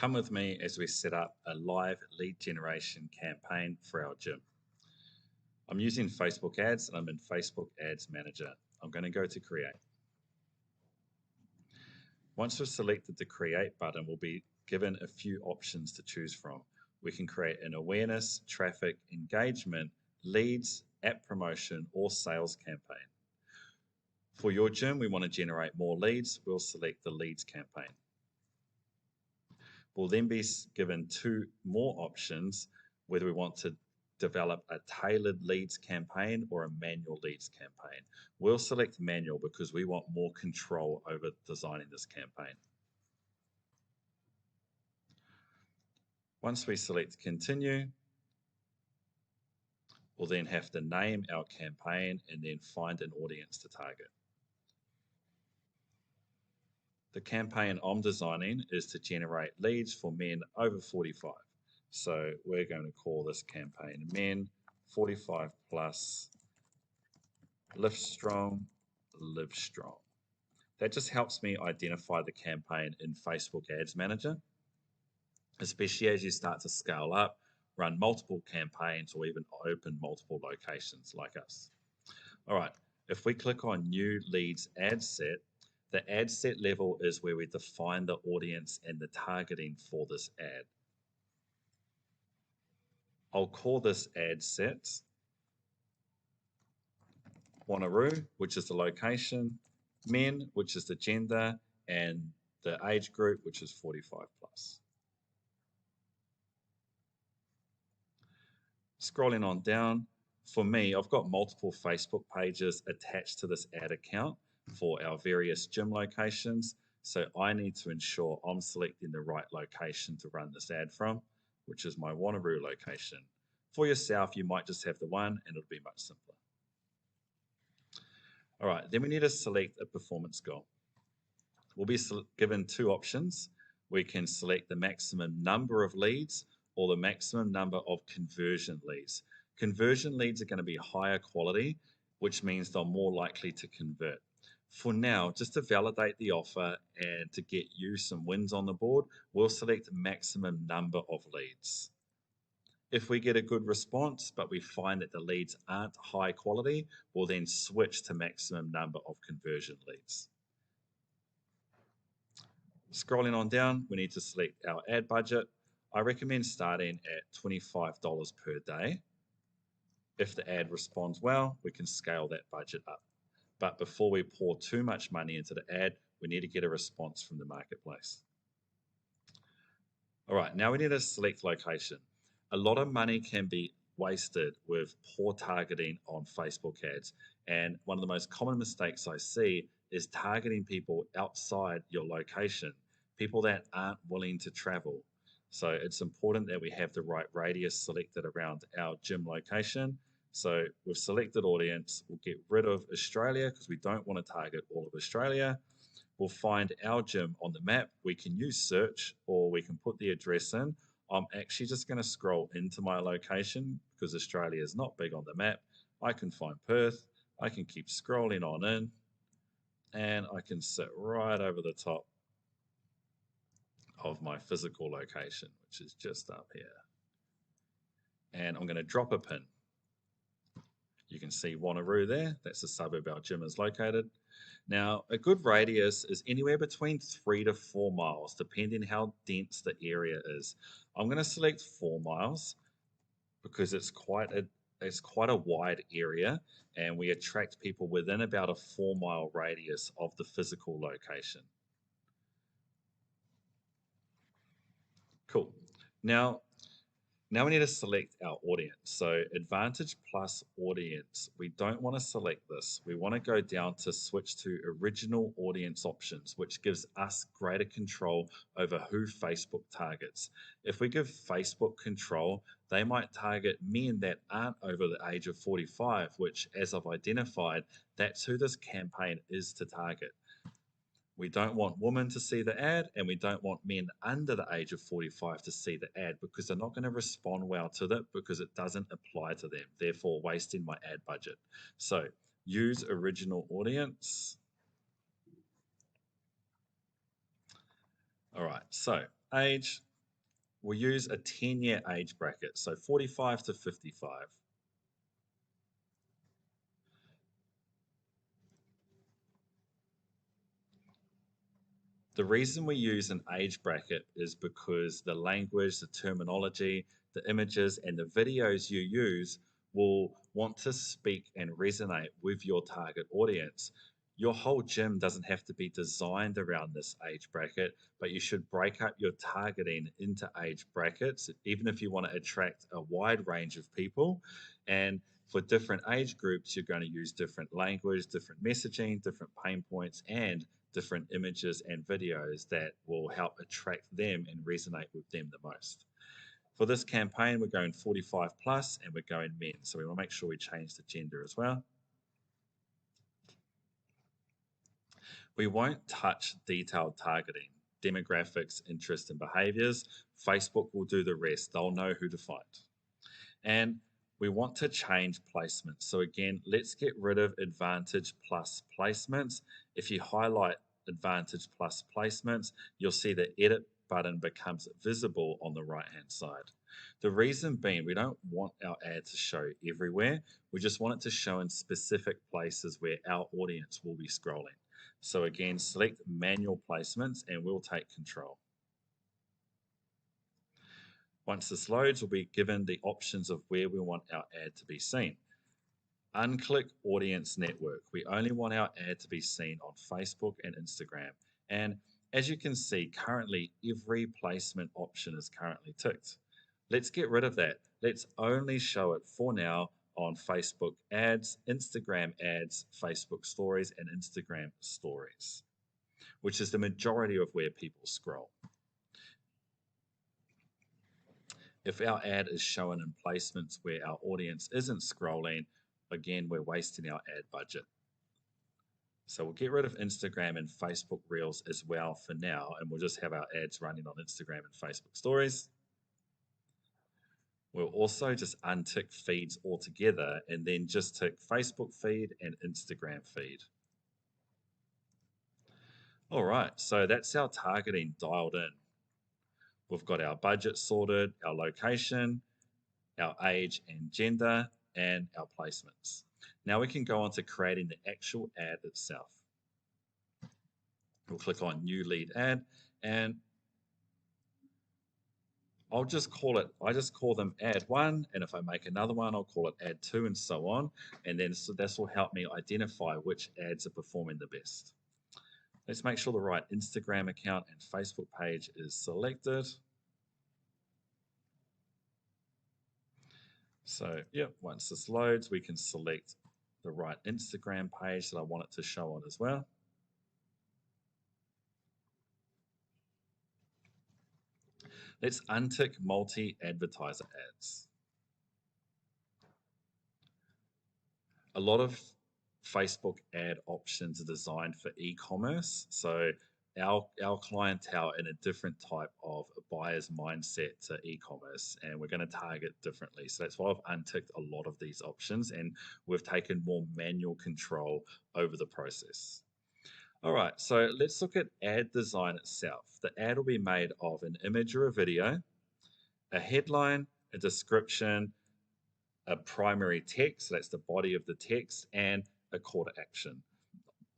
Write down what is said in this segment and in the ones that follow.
Come with me as we set up a live lead generation campaign for our gym. I'm using Facebook ads and I'm in Facebook Ads Manager. I'm going to go to Create. Once we've selected the Create button, we'll be given a few options to choose from. We can create an awareness, traffic, engagement, leads, app promotion, or sales campaign. For your gym, we want to generate more leads. We'll select the leads campaign. We'll then be given two more options, whether we want to develop a tailored leads campaign or a manual leads campaign. We'll select manual because we want more control over designing this campaign. Once we select continue, we'll then have to name our campaign and then find an audience to target. The campaign I'm designing is to generate leads for men over 45. So we're going to call this campaign Men 45 Plus Lift Strong, Live Strong. That just helps me identify the campaign in Facebook Ads Manager, especially as you start to scale up, run multiple campaigns, or even open multiple locations like us. All right, if we click on New Leads Ad Set, the ad set level is where we define the audience and the targeting for this ad. I'll call this ad set Wanneroo, which is the location, men, which is the gender, and the age group, which is 45 plus. Scrolling on down, for me, I've got multiple Facebook pages attached to this ad account for our various gym locations. So I need to ensure I'm selecting the right location to run this ad from, which is my Wanneroo location. For yourself, you might just have the one and it'll be much simpler. All right, then we need to select a performance goal. We'll be given two options. We can select the maximum number of leads or the maximum number of conversion leads. Conversion leads are going to be higher quality, which means they're more likely to convert. For now, just to validate the offer and to get you some wins on the board, we'll select maximum number of leads. If we get a good response, but we find that the leads aren't high quality, we'll then switch to maximum number of conversion leads. Scrolling on down, we need to select our ad budget. I recommend starting at $25 per day. If the ad responds well, we can scale that budget up. But before we pour too much money into the ad, we need to get a response from the marketplace. All right, now we need to select location. A lot of money can be wasted with poor targeting on Facebook ads. And one of the most common mistakes I see is targeting people outside your location, people that aren't willing to travel. So it's important that we have the right radius selected around our gym location. So we've selected audience. We'll get rid of Australia because we don't want to target all of Australia. We'll find our gym on the map. We can use search or we can put the address in. I'm actually just going to scroll into my location because Australia is not big on the map. I can find Perth. I can keep scrolling on in and I can sit right over the top of my physical location, which is just up here. And I'm going to drop a pin. You can see Wanneroo there. That's the suburb our gym is located. Now, a good radius is anywhere between 3 to 4 miles, depending how dense the area is. I'm going to select 4 miles because it's quite a wide area, and we attract people within about a 4-mile radius of the physical location. Cool. Now we need to select our audience. So Advantage Plus audience, we don't want to select this. We want to go down to switch to original audience options, which gives us greater control over who Facebook targets. If we give Facebook control, they might target men that aren't over the age of 45, which, as I've identified, that's who this campaign is to target. We don't want women to see the ad, and we don't want men under the age of 45 to see the ad because they're not going to respond well to that because it doesn't apply to them, therefore wasting my ad budget. So use original audience. All right, so age, We'll use a 10-year age bracket, so 45 to 55. The reason we use an age bracket is because the language, the terminology, the images, and the videos you use will want to speak and resonate with your target audience. Your whole gym doesn't have to be designed around this age bracket, but you should break up your targeting into age brackets, even if you want to attract a wide range of people. And for different age groups, you're going to use different language, different messaging, different pain points, and different images and videos that will help attract them and resonate with them the most. For this campaign, we're going 45 plus and we're going men. So we want to make sure we change the gender as well. We won't touch detailed targeting, demographics, interests, and behaviors. Facebook will do the rest. They'll know who to find. And we want to change placements. So again, let's get rid of Advantage Plus placements. If you highlight Advantage Plus placements, you'll see the edit button becomes visible on the right-hand side. The reason being, we don't want our ad to show everywhere. We just want it to show in specific places where our audience will be scrolling. So again, select manual placements and we'll take control. Once this loads, we'll be given the options of where we want our ad to be seen. Unclick Audience Network. We only want our ad to be seen on Facebook and Instagram. And as you can see, currently every placement option is currently ticked. Let's get rid of that. Let's only show it for now on Facebook ads, Instagram ads, Facebook stories, and Instagram stories, which is the majority of where people scroll. If our ad is shown in placements where our audience isn't scrolling, again, we're wasting our ad budget. So we'll get rid of Instagram and Facebook Reels as well for now, and we'll just have our ads running on Instagram and Facebook Stories. We'll also just untick feeds altogether and then just tick Facebook feed and Instagram feed. All right, so that's our targeting dialed in. We've got our budget sorted, our location, our age and gender, and our placements. Now we can go on to creating the actual ad itself. We'll click on New Lead Ad, and I just call them Ad 1, and if I make another one, I'll call it Ad 2, and so on. And then so this will help me identify which ads are performing the best. Let's make sure the right Instagram account and Facebook page is selected. So, yep, once this loads, we can select the right Instagram page that I want it to show on as well. Let's untick multi-advertiser ads. A lot of Facebook ad options are designed for e-commerce. So our clientele in a different type of buyer's mindset to e-commerce, and we're going to target differently. So that's why I've unticked a lot of these options, and we've taken more manual control over the process. All right, so let's look at ad design itself. The ad will be made of an image or a video, a headline, a description, a primary text, so that's the body of the text, and a call to action.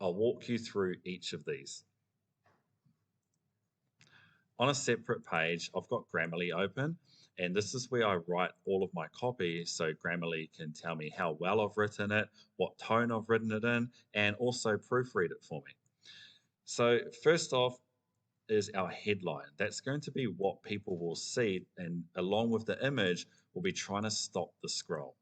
I'll walk you through each of these. On a separate page, I've got Grammarly open, and this is where I write all of my copy so Grammarly can tell me how well I've written it, what tone I've written it in, and also proofread it for me. So first off is our headline. That's going to be what people will see, and along with the image, we'll be trying to stop the scroll.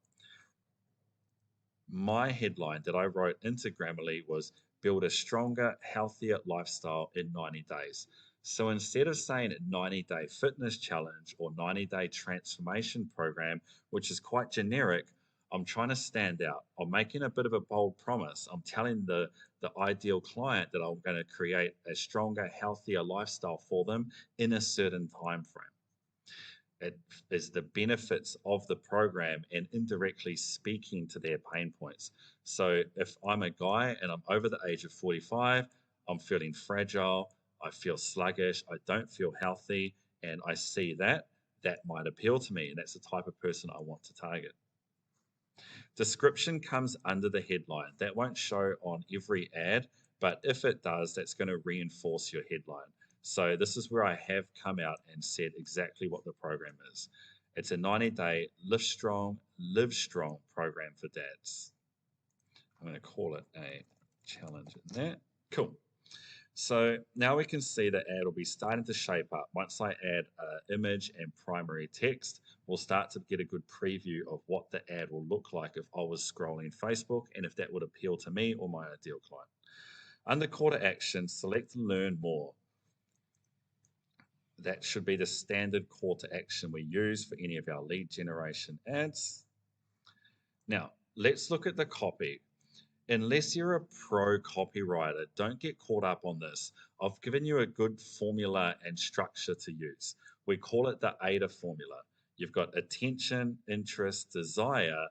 My headline that I wrote into Grammarly was build a stronger, healthier lifestyle in 90 days. So instead of saying 90-day fitness challenge or 90-day transformation program, which is quite generic, I'm trying to stand out. I'm making a bit of a bold promise. I'm telling the ideal client that I'm going to create a stronger, healthier lifestyle for them in a certain time frame. It is the benefits of the program and indirectly speaking to their pain points. So if I'm a guy and I'm over the age of 45, I'm feeling fragile, I feel sluggish, I don't feel healthy, and I see that, that might appeal to me, and that's the type of person I want to target. Description comes under the headline. That won't show on every ad, but if it does, that's going to reinforce your headline. So this is where I have come out and said exactly what the program is. It's a 90-day Live Strong program for dads. I'm going to call it a challenge in there. Cool. So now we can see the ad will be starting to shape up. Once I add an image and primary text, we'll start to get a good preview of what the ad will look like if I was scrolling Facebook and if that would appeal to me or my ideal client. Under call to action, select learn more. That should be the standard call to action we use for any of our lead generation ads. Now, let's look at the copy. Unless you're a pro copywriter, don't get caught up on this. I've given you a good formula and structure to use. We call it the AIDA formula. You've got attention, interest, desire,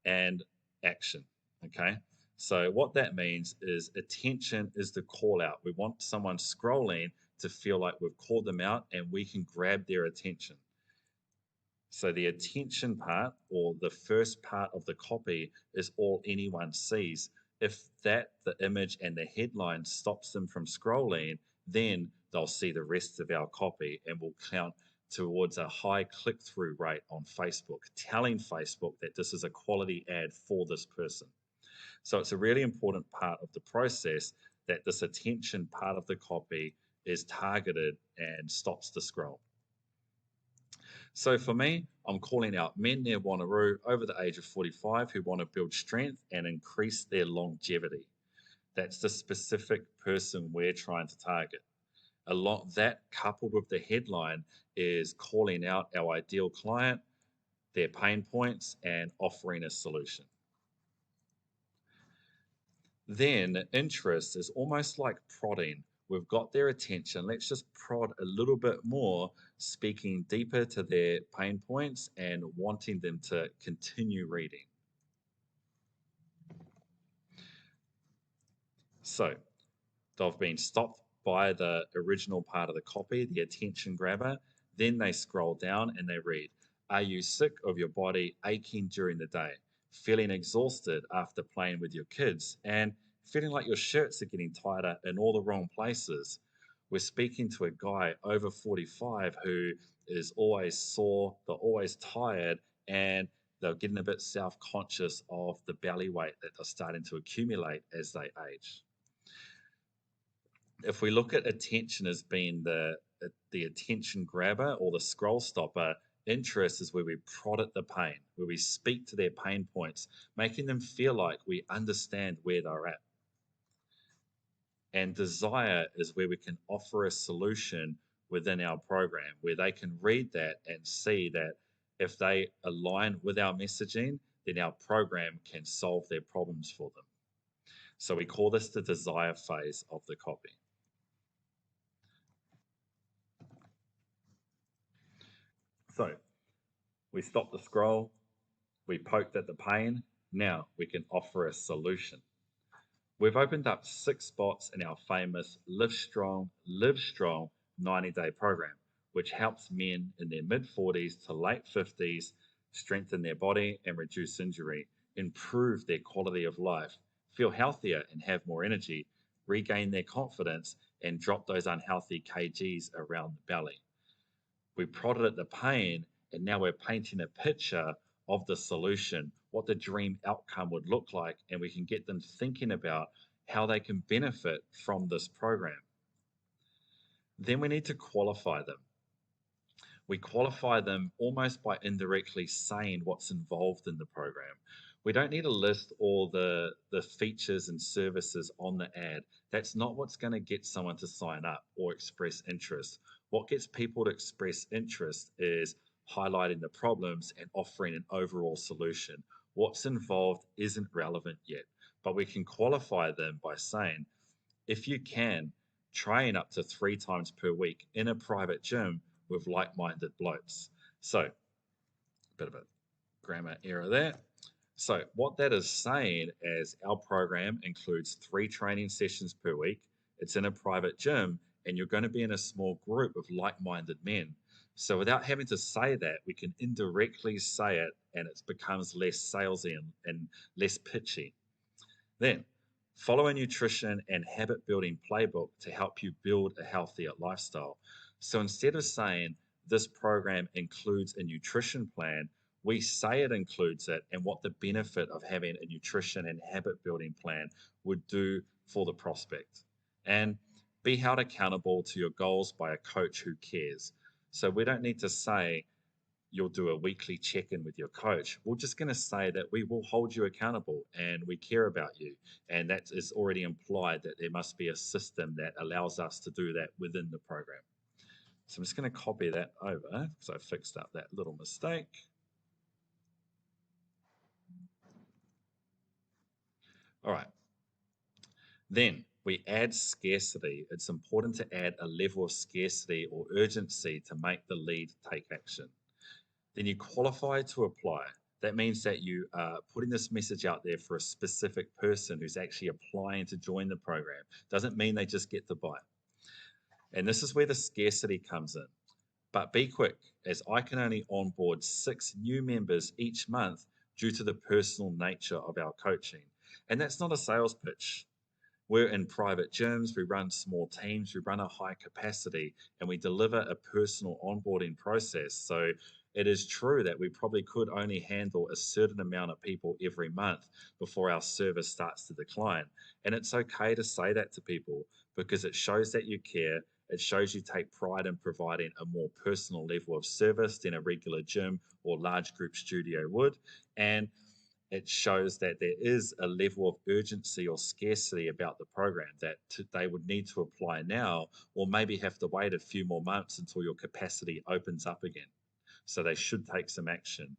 and action. Okay. So what that means is attention is the call out. We want someone scrolling to feel like we've called them out and we can grab their attention. So the attention part, or the first part of the copy, is all anyone sees. If that, the image and the headline stops them from scrolling, then they'll see the rest of our copy and will count towards a high click-through rate on Facebook, telling Facebook that this is a quality ad for this person. So it's a really important part of the process that this attention part of the copy is targeted and stops the scroll. So for me, I'm calling out men near Wanneroo over the age of 45 who want to build strength and increase their longevity. That's the specific person we're trying to target. A lot that coupled with the headline is calling out our ideal client, their pain points, and offering a solution. Then interest is almost like prodding. We've got their attention. Let's just prod a little bit more, speaking deeper to their pain points and wanting them to continue reading. So they've been stopped by the original part of the copy, the attention grabber. Then they scroll down and they read, "Are you sick of your body aching during the day, feeling exhausted after playing with your kids, and feeling like your shirts are getting tighter in all the wrong places?" We're speaking to a guy over 45 who is always sore, they're always tired, and they're getting a bit self-conscious of the belly weight that they're starting to accumulate as they age. If we look at attention as being the attention grabber or the scroll stopper, interest is where we prod at the pain, where we speak to their pain points, making them feel like we understand where they're at. And desire is where we can offer a solution within our program, where they can read that and see that if they align with our messaging, then our program can solve their problems for them. So we call this the desire phase of the copy. So we stop the scroll, we poked at the pain, now we can offer a solution. We've opened up 6 spots in our famous Live Strong 90-day program, which helps men in their mid-40s to late 50s strengthen their body and reduce injury, improve their quality of life, feel healthier and have more energy, regain their confidence, and drop those unhealthy kgs around the belly. We prodded at the pain, and now we're painting a picture of the solution, what the dream outcome would look like, and we can get them thinking about how they can benefit from this program. Then we need to qualify them. We qualify them almost by indirectly saying what's involved in the program. We don't need to list all the features and services on the ad. That's not what's going to get someone to sign up or express interest. What gets people to express interest is highlighting the problems and offering an overall solution. What's involved isn't relevant yet, but we can qualify them by saying, if you can, train up to 3 times per week in a private gym with like-minded blokes. So, a bit of a grammar error there. So what that is saying is our program includes 3 training sessions per week. It's in a private gym, and you're going to be in a small group of like-minded men. So without having to say that, we can indirectly say it, and it becomes less salesy and less pitchy. Then, follow a nutrition and habit building playbook to help you build a healthier lifestyle. So instead of saying this program includes a nutrition plan, we say it includes it and what the benefit of having a nutrition and habit building plan would do for the prospect. And be held accountable to your goals by a coach who cares. So we don't need to say, you'll do a weekly check-in with your coach. We're just going to say that we will hold you accountable and we care about you. And that is already implied that there must be a system that allows us to do that within the program. So I'm just going to copy that over because I fixed up that little mistake. All right. Then we add scarcity. It's important to add a level of scarcity or urgency to make the lead take action. Then you qualify to apply. That means that you are putting this message out there for a specific person who's actually applying to join the program. Doesn't mean they just get to buy. And this is where the scarcity comes in. But be quick, as I can only onboard 6 new members each month due to the personal nature of our coaching. And that's not a sales pitch. We're in private gyms, we run small teams, we run a high capacity, and we deliver a personal onboarding process. So it is true that we probably could only handle a certain amount of people every month before our service starts to decline. And it's okay to say that to people because it shows that you care. It shows you take pride in providing a more personal level of service than a regular gym or large group studio would. And it shows that there is a level of urgency or scarcity about the program that they would need to apply now, or maybe have to wait a few more months until your capacity opens up again. So they should take some action.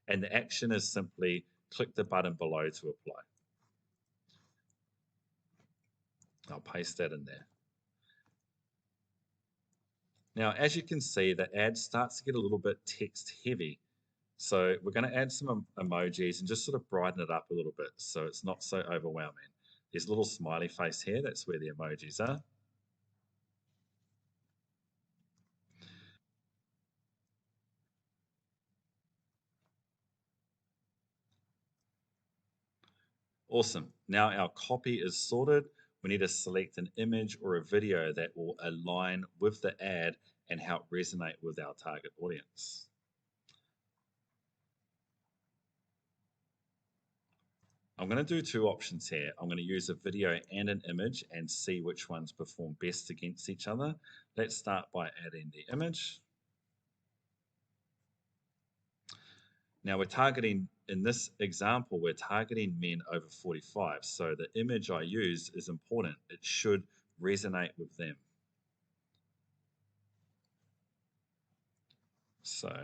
And the action is simply click the button below to apply. I'll paste that in there. Now, as you can see, the ad starts to get a little bit text heavy. So we're going to add some emojis and just sort of brighten it up a little bit so it's not so overwhelming. There's a little smiley face here. That's where the emojis are. Awesome. Now our copy is sorted. We need to select an image or a video that will align with the ad and help resonate with our target audience. I'm going to do 2 options here. I'm going to use a video and an image and see which ones perform best against each other. Let's start by adding the image. Now we're targeting, in this example, we're targeting men over 45. So the image I use is important. It should resonate with them. So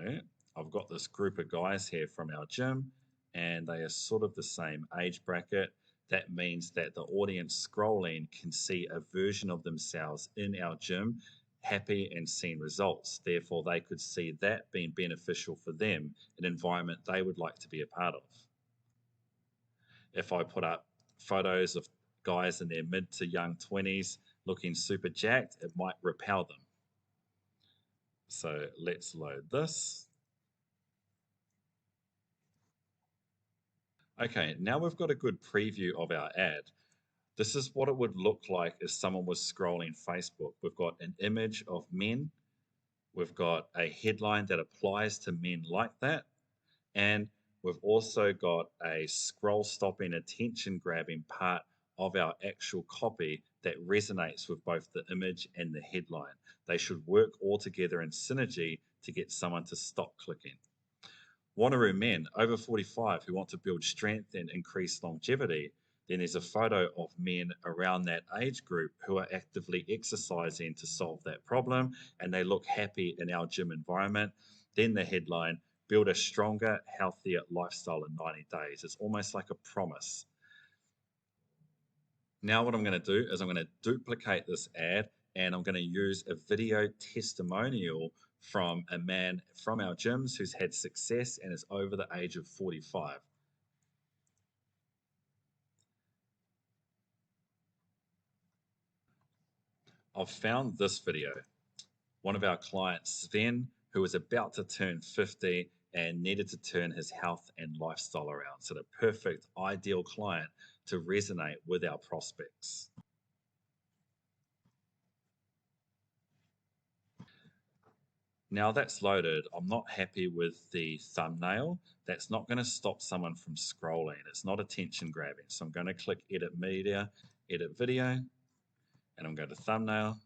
I've got this group of guys here from our gym, and they are sort of the same age bracket. That means that the audience scrolling can see a version of themselves in our gym, happy and seeing results. Therefore, they could see that being beneficial for them, an environment they would like to be a part of. If I put up photos of guys in their mid to young 20s looking super jacked, it might repel them. So let's load this. Okay, now we've got a good preview of our ad. This is what it would look like if someone was scrolling Facebook. We've got an image of men. We've got a headline that applies to men like that. And we've also got a scroll stopping, attention grabbing part of our actual copy that resonates with both the image and the headline. They should work all together in synergy to get someone to stop clicking. Wanneroo men over 45 who want to build strength and increase longevity, then there's a photo of men around that age group who are actively exercising to solve that problem, and they look happy in our gym environment. Then the headline, build a stronger, healthier lifestyle in 90 days. It's almost like a promise. Now what I'm going to do is I'm going to duplicate this ad, and I'm going to use a video testimonial from a man from our gyms who's had success and is over the age of 45. I've found this video. One of our clients, Sven, who was about to turn 50 and needed to turn his health and lifestyle around. So the perfect, ideal client to resonate with our prospects. Now that's loaded, I'm not happy with the thumbnail. That's not going to stop someone from scrolling. It's not attention grabbing. So I'm going to click Edit Media, Edit Video, and I'm going to Thumbnail.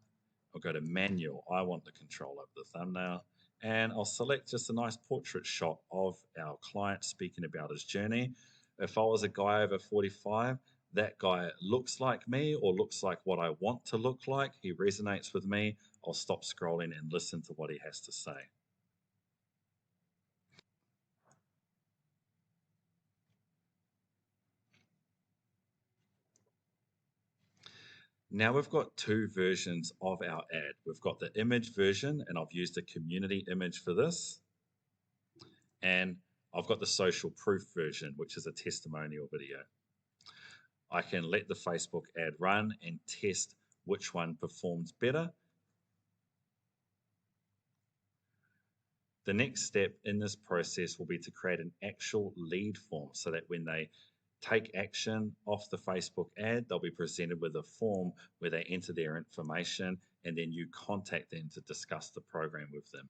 I'll go to Manual. I want the control over the thumbnail. And I'll select just a nice portrait shot of our client speaking about his journey. If I was a guy over 45, that guy looks like me or looks like what I want to look like. He resonates with me. I'll stop scrolling and listen to what he has to say. Now we've got two versions of our ad. We've got the image version, and I've used a community image for this. And I've got the social proof version, which is a testimonial video. I can let the Facebook ad run and test which one performs better. The next step in this process will be to create an actual lead form so that when they take action off the Facebook ad, they'll be presented with a form where they enter their information and then you contact them to discuss the program with them.